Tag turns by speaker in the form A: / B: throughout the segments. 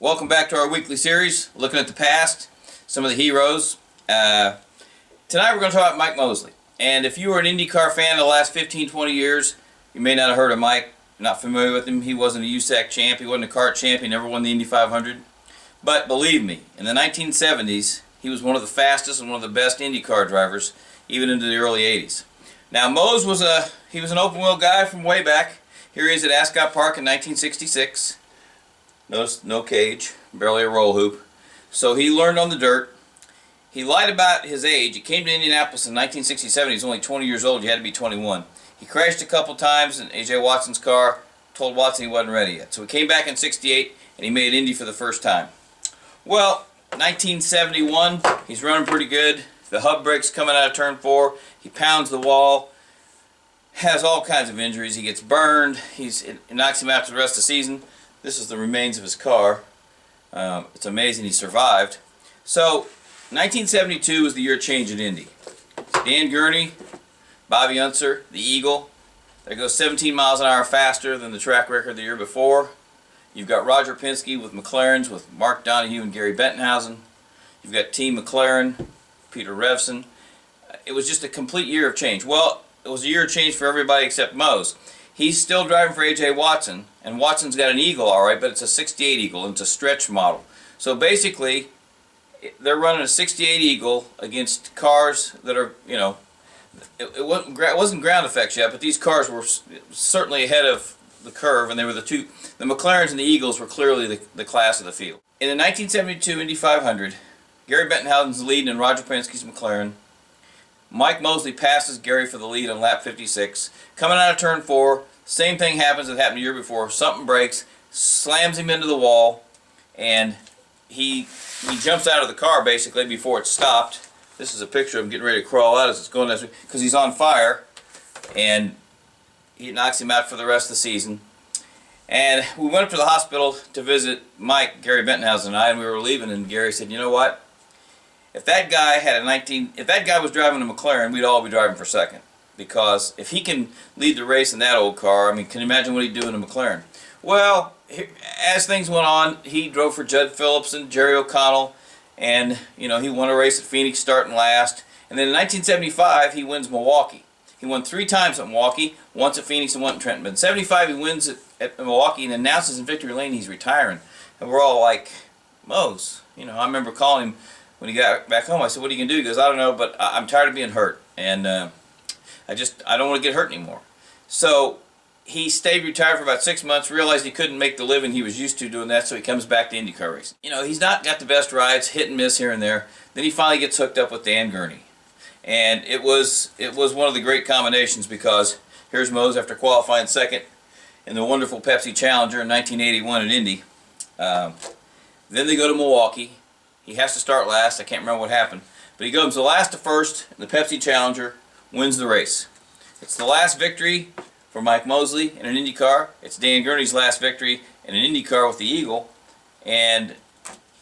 A: Welcome back to our weekly series, looking at the past, some of the heroes. Tonight we're going to talk about Mike Mosley. And if you were an IndyCar fan of the last 15, 20 years, you may not have heard of Mike, not familiar with him. He wasn't a USAC champ, he wasn't a kart champ, he never won the Indy 500. But believe me, in the 1970s, he was one of the fastest and one of the best IndyCar drivers, even into the early 80s. Now Mose was an open-wheel guy from way back. Here he is at Ascot Park in 1966. Notice no cage, barely a roll hoop. So he learned on the dirt. He lied about his age. He came to Indianapolis in 1967. He was only 20 years old. You had to be 21. He crashed a couple times in A.J. Watson's car, told Watson he wasn't ready yet. So he came back in 68 and he made Indy for the first time. Well, 1971, he's running pretty good. The hub brake's coming out of turn 4. He pounds the wall, has all kinds of injuries. He gets burned. It knocks him out for the rest of the season. This is the remains of his car. It's amazing he survived. So, 1972 was the year change at Indy. Dan Gurney, Bobby Unser, the Eagle. They go 17 miles an hour faster than the track record the year before. You've got Roger Penske with McLarens with Mark Donohue and Gary Bettenhausen. You've got Team McLaren, Peter Revson. It was just a complete year of change. Well, it was a year of change for everybody except Mose. He's still driving for A.J. Watson, and Watson's got an Eagle, all right, but it's a 68 Eagle, and it's a stretch model. So basically, they're running a 68 Eagle against cars that are, it wasn't ground effects yet, but these cars were certainly ahead of the curve, and they were the McLarens and the Eagles were clearly the class of the field. In the 1972 Indy 500, Gary Bettenhausen's leading in Roger Penske's McLaren. Mike Mosley passes Gary for the lead on lap 56. Coming out of turn 4, same thing happens that happened the year before. Something breaks, slams him into the wall, and he jumps out of the car basically before it stopped. This is a picture of him getting ready to crawl out as it's going this way because he's on fire, and he knocks him out for the rest of the season. And we went up to the hospital to visit Mike, Gary Bettenhausen and I, and we were leaving, and Gary said, "You know what? If that guy was driving a McLaren, we'd all be driving for second. Because if he can lead the race in that old car, I mean, can you imagine what he'd do in a McLaren?" Well, as things went on, he drove for Judd Phillips and Jerry O'Connell, and he won a race at Phoenix starting last. And then in 1975, he wins Milwaukee. He won 3 times at Milwaukee, once at Phoenix and once at Trenton. But in 75, he wins at Milwaukee and announces in victory lane he's retiring. And we're all like, Mose. I remember calling him when he got back home. I said, "What are you going to do?" He goes, "I don't know, but I'm tired of being hurt, and I don't want to get hurt anymore." So he stayed retired for about 6 months, realized he couldn't make the living he was used to doing that, so he comes back to IndyCar racing. He's not got the best rides, hit and miss here and there. Then he finally gets hooked up with Dan Gurney. And it was one of the great combinations because here's Mose after qualifying second in the wonderful Pepsi Challenger in 1981 at Indy. Then they go to Milwaukee. He has to start last. I can't remember what happened. But he goes to last to first in the Pepsi Challenger, wins the race. It's the last victory for Mike Mosley in an IndyCar. It's Dan Gurney's last victory in an IndyCar with the Eagle. And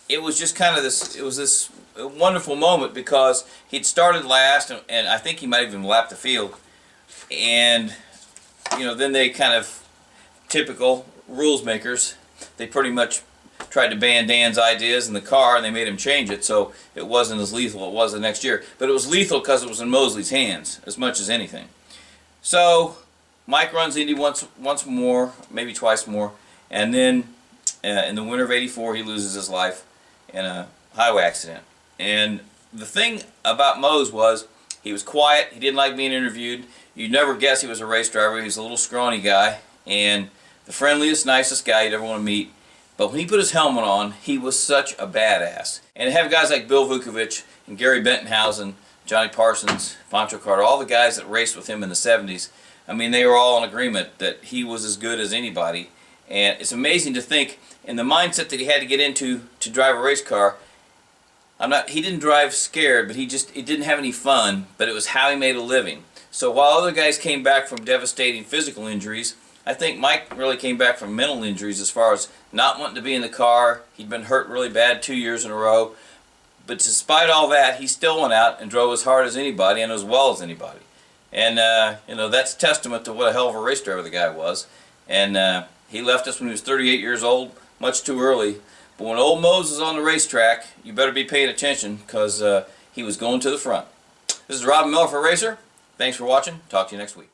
A: it was just kind of this wonderful moment because he'd started last, and I think he might have even lapped the field. And, then they kind of, typical rules makers, they pretty much tried to ban Dan's ideas in the car, and they made him change it, so it wasn't as lethal as it was the next year. But it was lethal because it was in Mosley's hands, as much as anything. So Mike runs Indy once more, maybe twice more, and then in the winter of '84, he loses his life in a highway accident. And the thing about Mose was he was quiet, he didn't like being interviewed. You'd never guess he was a race driver. He was a little scrawny guy, and the friendliest, nicest guy you'd ever want to meet. But when he put his helmet on, he was such a badass. And to have guys like Bill Vukovich and Gary Bettenhausen, Johnny Parsons, Pancho Carter, all the guys that raced with him in the 70s, I mean, they were all in agreement that he was as good as anybody. And it's amazing to think in the mindset that he had to get into to drive a race car. He didn't drive scared, but he didn't have any fun, but it was how he made a living. So while other guys came back from devastating physical injuries, I think Mike really came back from mental injuries as far as not wanting to be in the car. He'd been hurt really bad 2 years in a row. But despite all that, he still went out and drove as hard as anybody and as well as anybody. And, that's testament to what a hell of a race driver the guy was. And he left us when he was 38 years old, much too early. But when old Mose is on the racetrack, you better be paying attention because he was going to the front. This is Rob Miller for RACER. Thanks for watching. Talk to you next week.